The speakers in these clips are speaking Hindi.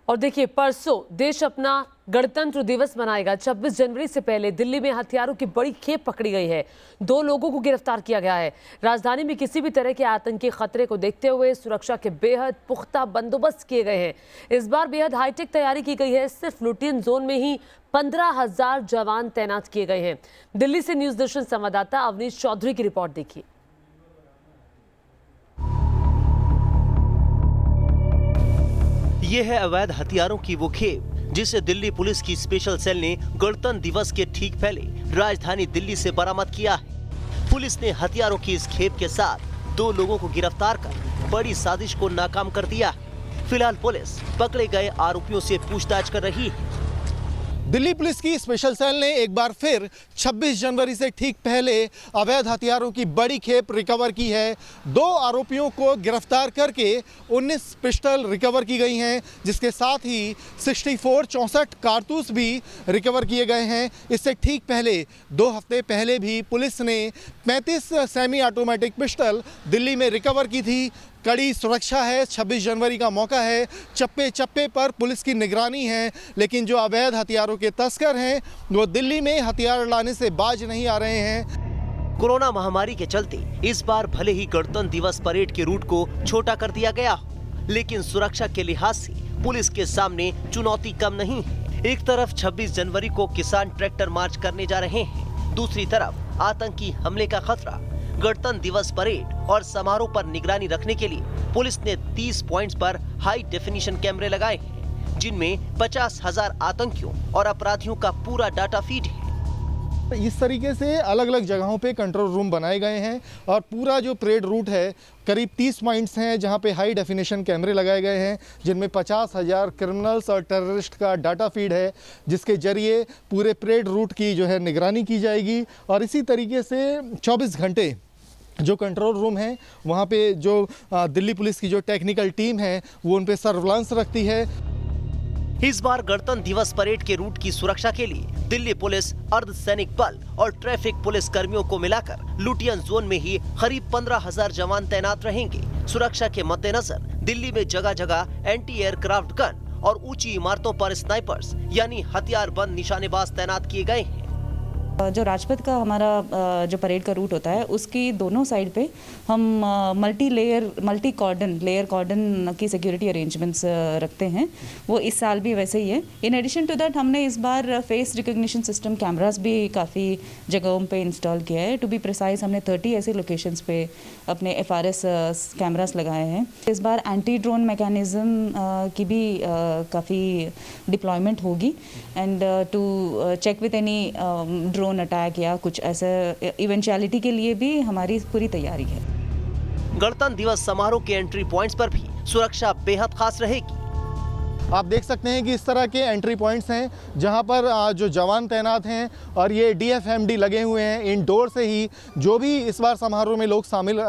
और देखिए, परसों देश अपना गणतंत्र दिवस मनाएगा। 26 जनवरी से पहले दिल्ली में हथियारों की बड़ी खेप पकड़ी गई है। 2 लोगों को गिरफ्तार किया गया है। राजधानी में किसी भी तरह के आतंकी खतरे को देखते हुए सुरक्षा के बेहद पुख्ता बंदोबस्त किए गए हैं। इस बार बेहद हाईटेक तैयारी की गई है। सिर्फ लुटियन जोन में ही 15,000 जवान तैनात किए गए हैं। दिल्ली से न्यूज दर्शन संवाददाता अवनीश चौधरी की रिपोर्ट देखिए। ये है अवैध हथियारों की वो खेप जिसे दिल्ली पुलिस की स्पेशल सेल ने गणतंत्र दिवस के ठीक पहले राजधानी दिल्ली से बरामद किया है। पुलिस ने हथियारों की इस खेप के साथ 2 लोगों को गिरफ्तार कर बड़ी साजिश को नाकाम कर दिया है। फिलहाल पुलिस पकड़े गए आरोपियों से पूछताछ कर रही है। दिल्ली पुलिस की स्पेशल सेल ने एक बार फिर 26 जनवरी से ठीक पहले अवैध हथियारों की बड़ी खेप रिकवर की है। 2 आरोपियों को गिरफ्तार करके 19 पिस्टल रिकवर की गई हैं, जिसके साथ ही 64 कारतूस भी रिकवर किए गए हैं। इससे ठीक पहले 2 हफ्ते पहले भी पुलिस ने 35 सेमी ऑटोमेटिक पिस्टल दिल्ली में रिकवर की थी। कड़ी सुरक्षा है, 26 जनवरी का मौका है, चप्पे चप्पे पर पुलिस की निगरानी है। लेकिन जो अवैध हथियारों के तस्कर हैं वो दिल्ली में हथियार लाने से बाज नहीं आ रहे हैं। कोरोना महामारी के चलते इस बार भले ही गणतंत्र दिवस परेड के रूट को छोटा कर दिया गया हो, लेकिन सुरक्षा के लिहाज से पुलिस के सामने चुनौती कम नहीं है। एक तरफ 26 जनवरी को किसान ट्रैक्टर मार्च करने जा रहे हैं, दूसरी तरफ आतंकी हमले का खतरा। गणतंत्र दिवस परेड और समारोह पर निगरानी रखने के लिए पुलिस ने 30 पॉइंट्स पर हाई डेफिनेशन कैमरे लगाए हैं, जिनमें 50,000 आतंकियों और अपराधियों का पूरा डाटा फीड है। इस तरीके से अलग अलग जगहों पे कंट्रोल रूम बनाए गए हैं और पूरा जो परेड रूट है करीब 30 पॉइंट्स हैं जहां पे हाई डेफिनेशन कैमरे लगाए गए हैं, जिनमें 50,000 क्रिमिनल्स और टेररिस्ट का डाटा फीड है, जिसके जरिए पूरे परेड रूट की जो है निगरानी की जाएगी। और इसी तरीके से 24 घंटे जो कंट्रोल रूम है वहाँ पे जो दिल्ली पुलिस की जो टेक्निकल टीम है वो उन पे सर्विलांस रखती है। इस बार गणतंत्र दिवस परेड के रूट की सुरक्षा के लिए दिल्ली पुलिस, अर्धसैनिक बल और ट्रैफिक पुलिस कर्मियों को मिलाकर लुटियन जोन में ही करीब 15,000 जवान तैनात रहेंगे। सुरक्षा के मद्देनजर दिल्ली में जगह जगह एंटी एयरक्राफ्ट गन और ऊंची इमारतों पर स्नाइपर्स यानी हथियारबंद निशानेबाज तैनात किए गए हैं। जो राजपथ का हमारा जो परेड का रूट होता है उसकी दोनों साइड पे हम मल्टी कॉर्डन की सिक्योरिटी अरेंजमेंट्स रखते हैं। वो इस साल भी वैसे ही है। इन एडिशन टू दैट हमने इस बार फेस रिकग्निशन सिस्टम कैमरास भी काफ़ी जगहों पे इंस्टॉल किया है। टू बी प्रिसाइज हमने 30 ऐसे लोकेशंस पे अपने FRS कैमरास लगाए हैं। इस बार एंटी ड्रोन मैकेनिज्म की भी काफ़ी डिप्लॉयमेंट होगी and to check with any drone attack या कुछ ऐसे इवेंचुअलिटी के लिए भी हमारी पूरी तैयारी है। गणतंत्र दिवस समारोह के एंट्री पॉइंट्स पर भी सुरक्षा बेहद खास रहेगी। आप देख सकते हैं कि इस तरह के एंट्री पॉइंट्स हैं जहां पर जो जवान तैनात हैं और ये DFMD लगे हुए हैं। इंडोर से ही जो भी इस बार समारोह में लोग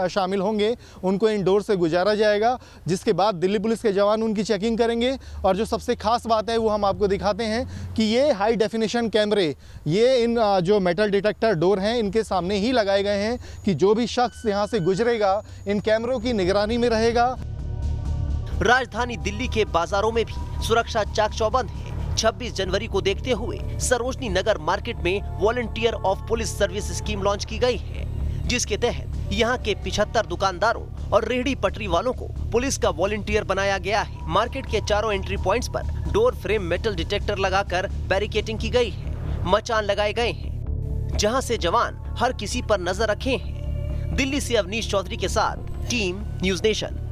शामिल होंगे उनको इंडोर से गुजारा जाएगा, जिसके बाद दिल्ली पुलिस के जवान उनकी चेकिंग करेंगे। और जो सबसे खास बात है वो हम आपको दिखाते हैं कि ये हाई डेफिनेशन कैमरे ये इन जो मेटल डिटेक्टर डोर हैं इनके सामने ही लगाए गए हैं कि जो भी शख्स यहाँ से गुजरेगा इन कैमरों की निगरानी में रहेगा। राजधानी दिल्ली के बाजारों में भी सुरक्षा चाक चौबंद है। 26 जनवरी को देखते हुए सरोजनी नगर मार्केट में volunteer of police service scheme launch की गई है, जिसके तहत यहाँ के 75 दुकानदारों और रेहड़ी पटरी वालों को पुलिस का वॉलंटियर बनाया गया है। मार्केट के चारों एंट्री पॉइंट्स पर डोर फ्रेम मेटल डिटेक्टर लगाकर बैरिकेडिंग की गई है। मचान लगाए गए हैं जहाँ से जवान हर किसी पर नजर रखे हैं। दिल्ली से अवनीश चौधरी के साथ टीम न्यूज नेशन।